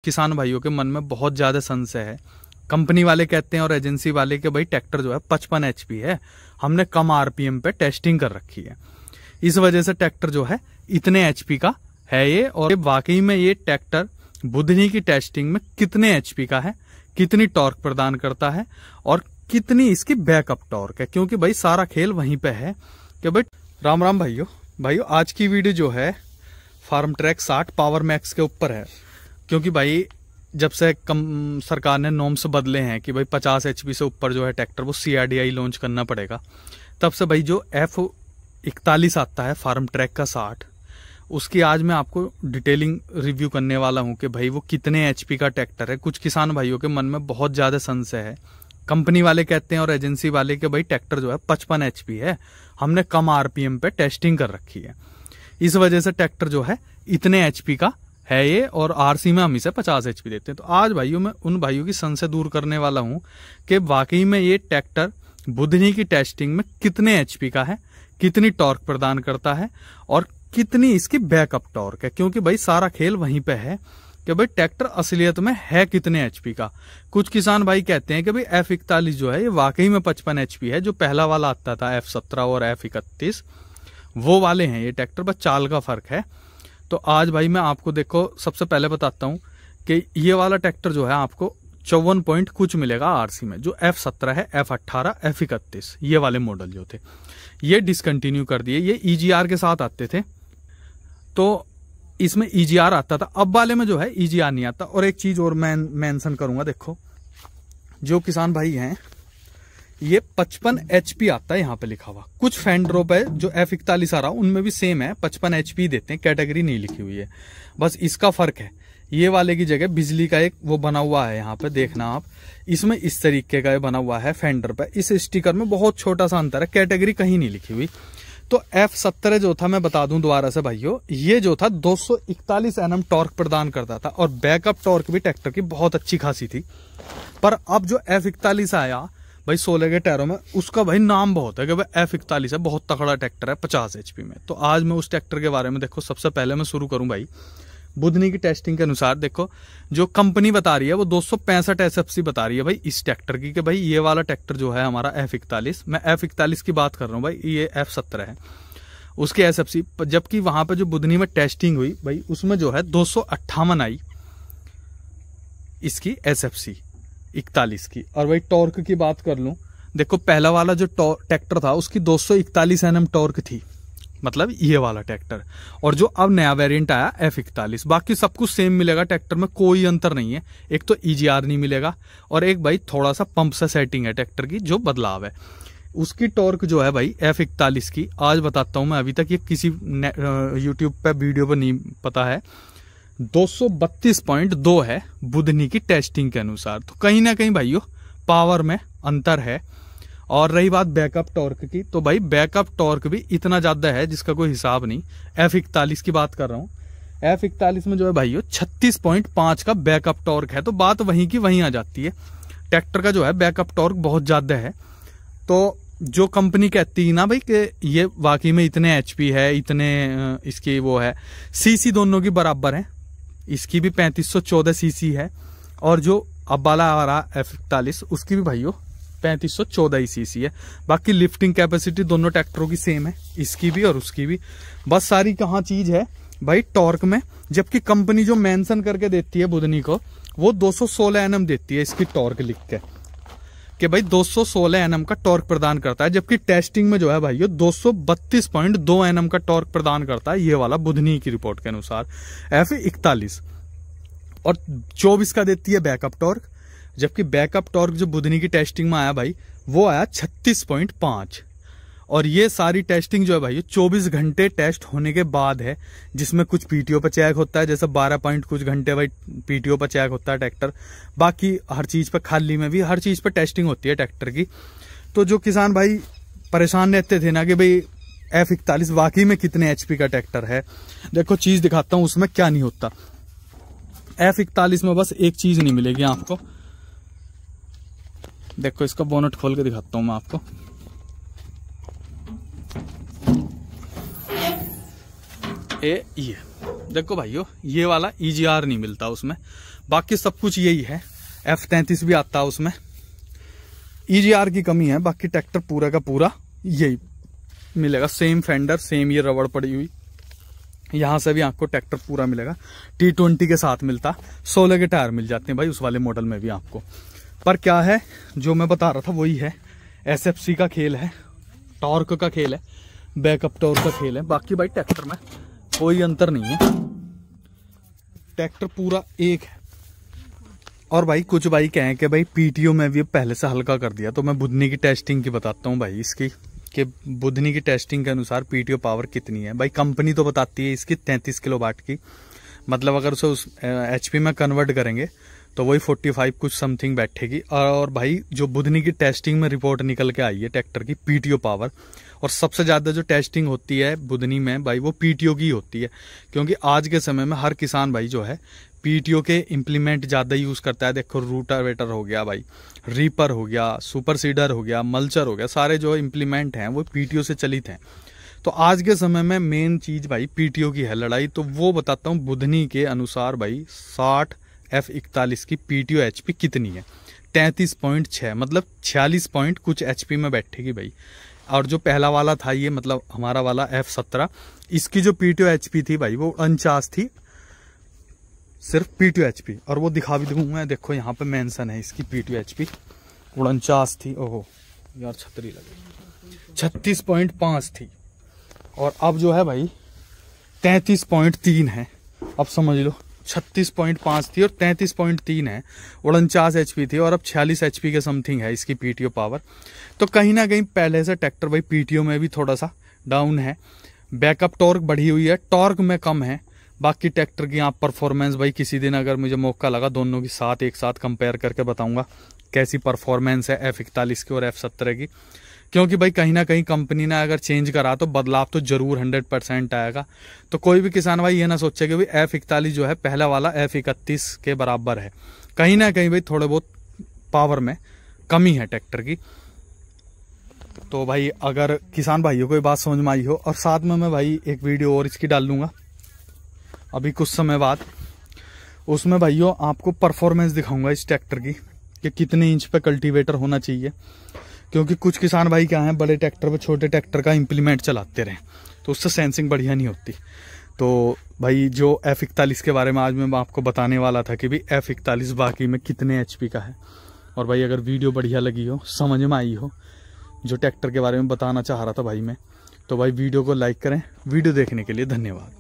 किसान भाइयों के मन में बहुत ज्यादा संशय है। कंपनी वाले कहते हैं और एजेंसी वाले कि भाई ट्रैक्टर जो है 55 HP है, हमने कम RPM पे टेस्टिंग कर रखी है, इस वजह से ट्रैक्टर जो है इतने HP का है ये। और वाकई में ये ट्रैक्टर बुधनी की टेस्टिंग में कितने HP का है, कितनी टॉर्क प्रदान करता है और कितनी इसकी बैकअप टॉर्क है, क्योंकि भाई सारा खेल वहीं पे है कि भाई राम राम भाइयों आज की वीडियो जो है फार्म ट्रैक 60 पावर मैक्स के ऊपर है। क्योंकि भाई जब से सरकार ने नॉर्म्स बदले हैं कि भाई 50 HP से ऊपर जो है ट्रैक्टर वो CRDI लॉन्च करना पड़ेगा, तब से भाई जो F41 आता है फार्म ट्रैक का 60, उसकी आज मैं आपको डिटेलिंग रिव्यू करने वाला हूं कि भाई वो कितने HP का ट्रैक्टर है। कुछ किसान भाइयों के मन में बहुत ज्यादा संशय है। कंपनी वाले कहते हैं और एजेंसी वाले कि भाई ट्रैक्टर जो है 55 HP है, हमने कम RPM पे टेस्टिंग कर रखी है, इस वजह से ट्रैक्टर जो है इतने HP का है ये और RC में हम इसे 50 HP देते हैं। तो आज भाइयों मैं उन भाइयों की संशय दूर करने वाला हूं कि वाकई में ये ट्रैक्टर बुधनी की टेस्टिंग में कितने HP का है, कितनी टॉर्क प्रदान करता है और कितनी इसकी बैकअप टॉर्क है, क्योंकि भाई सारा खेल वहीं पे है कि भाई ट्रैक्टर असलियत में है कितने HP का। कुछ किसान भाई कहते हैं कि भाई F41 जो है ये वाकई में 55 HP है, जो पहला वाला आता था F17 और F31 वो वाले हैं ये ट्रैक्टर, बस चाल का फर्क है। तो आज भाई मैं आपको देखो सबसे पहले बताता हूं कि ये वाला ट्रैक्टर जो है आपको 54 पॉइंट कुछ मिलेगा RC में। जो F17 है, F18, F31 ये वाले मॉडल जो थे ये डिसकंटिन्यू कर दिए, ये EGR के साथ आते थे, तो इसमें EGR आता था। अब वाले में जो है EGR नहीं आता। और एक चीज और मैं मेंशन करूंगा, देखो जो किसान भाई हैं ये 55 HP आता है यहाँ पे लिखा हुआ। कुछ फेंडरों पे जो F41 आ रहा उनमें भी सेम है, 55 HP देते हैं, कैटेगरी नहीं लिखी हुई है, बस इसका फर्क है। ये वाले की जगह बिजली का एक वो बना हुआ है, यहाँ पे देखना आप, इसमें इस तरीके का बना हुआ है फेंडर पे। इस स्टिकर में बहुत छोटा सा अंतर है, कैटेगरी कहीं नहीं लिखी हुई। तो F17 जो था, मैं बता दूं दोबारा से भाइयों, ये जो था 241 Nm टॉर्क प्रदान करता था और बैकअप टॉर्क भी ट्रैक्टर की बहुत अच्छी खासी थी। पर अब जो F41 आया भाई 16 के टायरों में, उसका भाई नाम बहुत है कि भाई F41 है, बहुत तगड़ा ट्रैक्टर है 50 HP में। तो आज मैं उस ट्रैक्टर के बारे में देखो, सबसे पहले मैं शुरू करूं भाई बुधनी की टेस्टिंग के अनुसार। देखो जो कंपनी बता रही है वो 265 SFC बता रही है भाई इस ट्रैक्टर की, कि भाई ये वाला ट्रैक्टर जो है हमारा F41, मैं F41 की बात कर रहा हूँ भाई, ये F17 है उसकी SFC। जबकि वहां पर जो बुधनी में टेस्टिंग हुई भाई उसमें जो है 258 आई इसकी SFC 41 की। और भाई टॉर्क की बात कर लूं, देखो पहला वाला जो ट्रैक्टर था उसकी 241 Nm टॉर्क थी, मतलब ये वाला ट्रैक्टर, और जो अब नया वेरिएंट आया F41, बाकी सब कुछ सेम मिलेगा ट्रैक्टर में, कोई अंतर नहीं है। एक तो EGR नहीं मिलेगा और एक भाई थोड़ा सा पंप से सेटिंग है ट्रैक्टर की जो बदलाव है। उसकी टॉर्क जो है भाई F41 की आज बताता हूं मैं, अभी तक ये किसी यूट्यूब पे वीडियो पर नहीं पता है, 232.2 है बुधनी की टेस्टिंग के अनुसार। तो कहीं ना कहीं भाइयों पावर में अंतर है। और रही बात बैकअप टॉर्क की, तो भाई बैकअप टॉर्क भी इतना ज्यादा है जिसका कोई हिसाब नहीं। F41 की बात कर रहा हूं, F41 में जो है भाइयों 36.5 का बैकअप टॉर्क है। तो बात वहीं की वहीं आ जाती है, ट्रैक्टर का जो है बैकअप टॉर्क बहुत ज्यादा है। तो जो कंपनी कहती है ना भाई कि ये वाकई में इतने HP है, इतने इसकी वो है, CC दोनों की बराबर है, इसकी भी 3514 CC है और जो अब वाला आ रहा F41 उसकी भी भाइयों 3514 CC है। बाकी लिफ्टिंग कैपेसिटी दोनों ट्रैक्टरों की सेम है, इसकी भी और उसकी भी। बस सारी कहाँ चीज है भाई टॉर्क में, जबकि कंपनी जो मेंशन करके देती है बुधनी को वो 216 Nm देती है इसकी टॉर्क लिख के कि भाई 216 Nm का टॉर्क प्रदान करता है, जबकि टेस्टिंग में जो है भाई 232.2 Nm का टॉर्क प्रदान करता है ये वाला बुधनी की रिपोर्ट के अनुसार F41, और 24 का देती है बैकअप टॉर्क। जबकि बैकअप टॉर्क जो बुधनी की टेस्टिंग में आया भाई वो आया 36.5। और ये सारी टेस्टिंग जो है भाई 24 घंटे टेस्ट होने के बाद है, जिसमें कुछ PTO पर चेक होता है, जैसे 12 पॉइंट कुछ घंटे भाई PTO पर चेक होता है ट्रैक्टर, बाकी हर चीज पे, खाली में भी हर चीज पे टेस्टिंग होती है ट्रैक्टर की। तो जो किसान भाई परेशान रहते थे ना कि भाई F41 वाकई में कितने HP का ट्रैक्टर है, देखो चीज दिखाता हूं उसमें क्या नहीं होता। F41 में बस एक चीज नहीं मिलेगी आपको, देखो इसका बोनट खोल के दिखाता हूं मैं आपको। ये देखो भाइयों ये वाला EGR नहीं मिलता उसमें, बाकी सब कुछ यही है। F33 भी आता है उसमें, EGR की कमी है, बाकी ट्रैक्टर पूरा का पूरा यही मिलेगा। सेम फेंडर, सेम ये रबड़ पड़ी हुई, यहां से भी आपको ट्रैक्टर पूरा मिलेगा। T20 के साथ मिलता, 16 के टायर मिल जाते हैं भाई उस वाले मॉडल में भी आपको। पर क्या है जो मैं बता रहा था वही है, SFC का खेल है, टॉर्क का खेल है, बैकअप टॉर्क का खेल है। बाकी भाई ट्रैक्टर में कोई अंतर नहीं है, ट्रैक्टर पूरा एक है। और भाई कुछ भाई कहें कि भाई PTO में भी पहले से हल्का कर दिया, तो मैं बुधनी की टेस्टिंग की बताता हूँ भाई इसकी, कि बुधनी की टेस्टिंग के अनुसार PTO पावर कितनी है। भाई कंपनी तो बताती है इसकी 33 किलोवाट की, मतलब अगर उसे उस HP में कन्वर्ट करेंगे तो वही 45 कुछ समथिंग बैठेगी। और भाई जो बुधनी की टेस्टिंग में रिपोर्ट निकल के आई है ट्रैक्टर की PTO पावर, और सबसे ज्यादा जो टेस्टिंग होती है बुधनी में भाई वो PTO की होती है, क्योंकि आज के समय में हर किसान भाई जो है PTO के इम्प्लीमेंट ज्यादा यूज करता है। देखो रूटावेटर हो गया भाई, रीपर हो गया, सुपर सीडर हो गया, मल्चर हो गया, सारे जो इम्प्लीमेंट हैं वो PTO से चलित हैं। तो आज के समय में मेन चीज भाई PTO की है लड़ाई। तो वो बताता हूँ बुधनी के अनुसार भाई 60 F41 की PTO HP कितनी है, 33.6, मतलब 46 पॉइंट कुछ HP में बैठेगी भाई। और जो पहला वाला था ये, मतलब हमारा वाला F17, इसकी जो PTO HP थी भाई वो 49 थी, सिर्फ PTO HP। और वो दिखा भी दूंगा, देखो यहाँ पे मेंशन है इसकी PTO HP 49 थी। ओहो यार छतरी लगी, 36.5 थी। और अब जो है भाई 33.3 है। अब समझ लो 36.5 थी और 33.3 है, 49 HP थी, और अब 46 HP के समथिंग है इसकी PTO पावर। तो कहीं ना कहीं पहले से ट्रैक्टर भाई PTO में भी थोड़ा सा डाउन है। बैकअप टॉर्क बढ़ी हुई है, टॉर्क में कम है। बाकी ट्रैक्टर की आप परफॉर्मेंस भाई किसी दिन अगर मुझे मौका लगा दोनों की साथ एक साथ कंपेयर करके बताऊंगा कैसी परफॉर्मेंस है F41 की और F17 की। क्योंकि भाई कहीं ना कहीं कंपनी ने अगर चेंज करा तो बदलाव तो जरूर 100% आएगा। तो कोई भी किसान भाई ये ना सोचे कि भाई F41 जो है पहला वाला F31 के बराबर है। कहीं ना कहीं भाई थोड़े बहुत पावर में कमी है ट्रैक्टर की। तो भाई अगर किसान भाइयों को ये बात समझ में आई हो, और साथ में मैं भाई एक वीडियो और इसकी डाल लूंगा अभी कुछ समय बाद, उसमें भाइयों आपको परफॉर्मेंस दिखाऊंगा इस ट्रैक्टर की कि कितने इंच पे कल्टीवेटर होना चाहिए। क्योंकि कुछ किसान भाई क्या है बड़े ट्रैक्टर पे छोटे ट्रैक्टर का इम्प्लीमेंट चलाते रहे, तो उससे सेंसिंग बढ़िया नहीं होती। तो भाई जो F41 के बारे में आज मैं आपको बताने वाला था कि भाई F41 बाकी में कितने HP का है। और भाई अगर वीडियो बढ़िया लगी हो, समझ में आई हो जो ट्रैक्टर के बारे में बताना चाह रहा था भाई मैं, तो भाई वीडियो को लाइक करें। वीडियो देखने के लिए धन्यवाद।